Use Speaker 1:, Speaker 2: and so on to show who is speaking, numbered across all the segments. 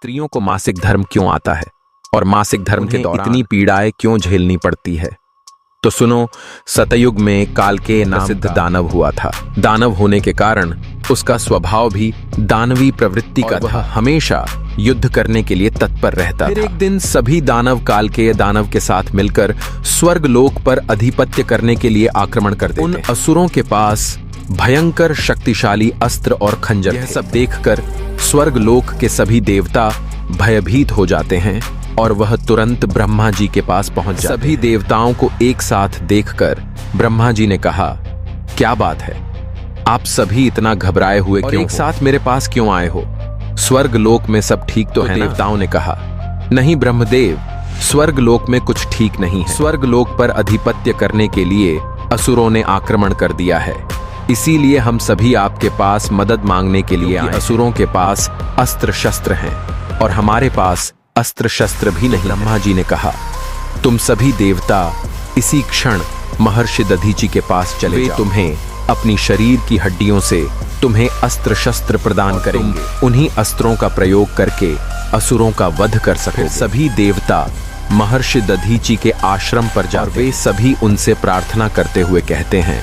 Speaker 1: स्त्रियों को मासिक धर्म क्यों आता है और मासिक धर्म के दौरान इतनी पीड़ाएं क्यों झेलनी पड़ती है? तो सुनो, सतयुग में कालकेय नाम सिद्ध दानव हुआ था। दानव होने के कारण उसका स्वभाव भी दानवी प्रवृत्ति का था। हमेशा युद्ध करने के लिए तत्पर रहता था। एक दिन सभी दानव कालकेय दानव के साथ मिलकर स्वर्ग लोक पर अधिपत्य करने के लिए आक्रमण करते थे। उन असुरों के पास भयंकर शक्तिशाली अस्त्र और खंजर। यह सब देखकर स्वर्ग लोक के सभी देवता भयभीत हो जाते हैं और वह तुरंत ब्रह्मा जी के पास पहुंच जाते हैं। सभी देवताओं को एक साथ देखकर ब्रह्मा जी ने कहा, क्या बात है, आप सभी इतना घबराए हुए क्यों एक साथ मेरे पास क्यों आए हो? स्वर्ग लोक में सब ठीक तो है ना? देवताओं ने कहा, नहीं ब्रह्मदेव, स्वर्ग लोक में कुछ ठीक नहीं है। स्वर्ग लोक पर अधिपत्य करने के लिए असुरों ने आक्रमण कर दिया है, इसीलिए हम सभी आपके पास मदद मांगने के लिए आए। असुरों के पास अस्त्र शस्त्र हैं और हमारे पास अस्त्र शस्त्र भी नहीं। ब्रह्मा जी ने कहा, तुम सभी देवता इसी क्षण महर्षि दधीचि के पास चले जाओ। तुम्हें अपनी शरीर की हड्डियों से तुम्हें अस्त्र शस्त्र प्रदान करेंगे। उन्हीं अस्त्रों का प्रयोग करके असुरों का वध कर सकोगे। सभी देवता महर्षि दधीचि के आश्रम पर जाते वे सभी उनसे प्रार्थना करते हुए कहते हैं,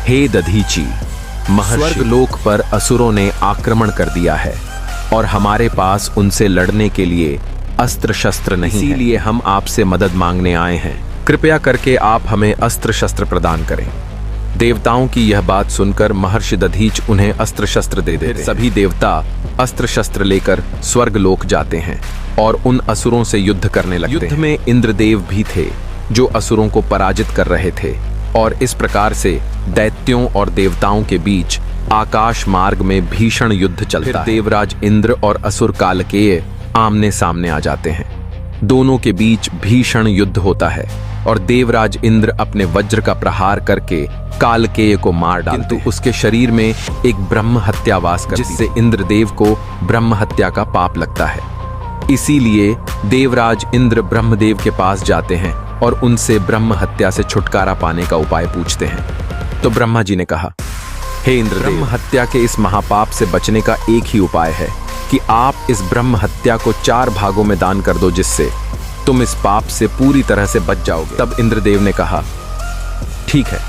Speaker 1: हे दधीचि, स्वर्ग लोक पर असुरों ने आक्रमण कर दिया है और हमारे पास उनसे लड़ने के लिए अस्त्र शस्त्र नहीं, इसीलिए हम आपसे मदद मांगने आए हैं। कृपया करके आप हमें अस्त्र शस्त्र प्रदान करें। देवताओं की यह बात सुनकर महर्षि दधीच उन्हें अस्त्र शस्त्र दे देते। सभी देवता अस्त्र शस्त्र लेकर स्वर्ग लोक जाते हैं और उन असुरों से युद्ध करने लगते हैं। युद्ध में इंद्रदेव भी थे जो असुरों को पराजित कर रहे थे और इस प्रकार से दैत्यों और देवताओं के बीच आकाश मार्ग में भीषण युद्ध चलता है। देवराज इंद्र और असुर कालकेय आमने सामने आ जाते हैं। दोनों के बीच भीषण युद्ध होता है और देवराज इंद्र अपने वज्र का प्रहार करके कालकेय को मार डालते हैं। उसके शरीर में एक ब्रह्म हत्या वास करती है, जिससे इंद्रदेव को ब्रह्म हत्या का पाप लगता है। इसीलिए देवराज इंद्र ब्रह्मदेव के पास जाते हैं और उनसे ब्रह्म हत्या से छुटकारा पाने का उपाय पूछते हैं। तो ब्रह्मा जी ने कहा, हे इंद्रदेव, ब्रह्म हत्या के इस महापाप से बचने का एक ही उपाय है कि आप इस ब्रह्म हत्या को 4 भागों में दान कर दो, जिससे तुम इस पाप से पूरी तरह से बच जाओगे। तब इंद्रदेव ने कहा, ठीक है।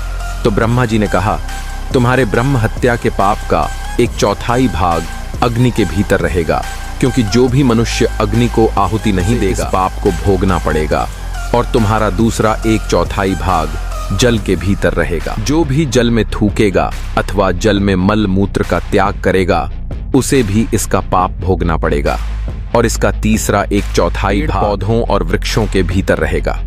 Speaker 1: तो ब्रह्मा जी ने कहा, तुम्हारे ब्रह्म हत्या के पाप का 1/4 भाग अग्नि के भीतर रहेगा, क्योंकि जो भी मनुष्य अग्नि को आहुति नहीं देगा इस पाप को भोगना पड़ेगा। और तुम्हारा दूसरा 1/4 भाग जल के भीतर रहेगा। जो भी जल में थूकेगा अथवा जल में मल मूत्र का त्याग करेगा उसे भी इसका पाप भोगना पड़ेगा। और इसका तीसरा 1/4 भाग पौधों और वृक्षों के भीतर रहेगा।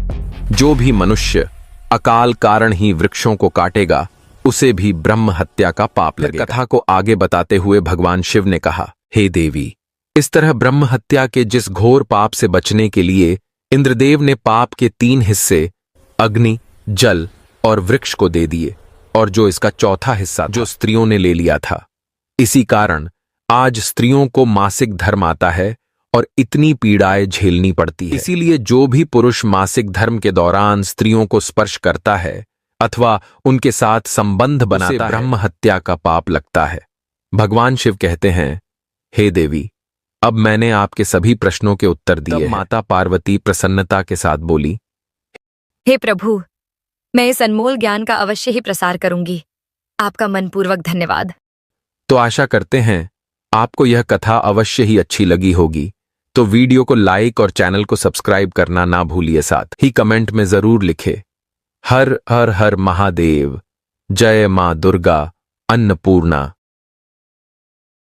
Speaker 1: जो भी मनुष्य अकाल कारण ही वृक्षों को काटेगा उसे भी ब्रह्म हत्या का पाप लगेगा। कथा को आगे बताते हुए भगवान शिव ने कहा, हे देवी, इस तरह ब्रह्म हत्या के जिस घोर पाप से बचने के लिए इंद्रदेव ने पाप के 3 हिस्से अग्नि, जल और वृक्ष को दे दिए और जो इसका चौथा हिस्सा जो स्त्रियों ने ले लिया था। इसी कारण आज स्त्रियों को मासिक धर्म आता है और इतनी पीड़ाएं झेलनी पड़ती है। इसीलिए जो भी पुरुष मासिक धर्म के दौरान स्त्रियों को स्पर्श करता है अथवा उनके साथ संबंध बनाता है, ब्रह्म हत्या का पाप लगता है। भगवान शिव कहते हैं, हे देवी, अब मैंने आपके सभी प्रश्नों के उत्तर दिए। माता पार्वती प्रसन्नता के साथ बोली,
Speaker 2: हे प्रभु, मैं इस अनमोल ज्ञान का अवश्य ही प्रसार करूंगी। आपका मनपूर्वक धन्यवाद।
Speaker 1: तो आशा करते हैं आपको यह कथा अवश्य ही अच्छी लगी होगी। तो वीडियो को लाइक और चैनल को सब्सक्राइब करना ना भूलिए। साथ ही कमेंट में जरूर लिखे, हर हर हर महादेव, जय मां दुर्गा अन्नपूर्णा।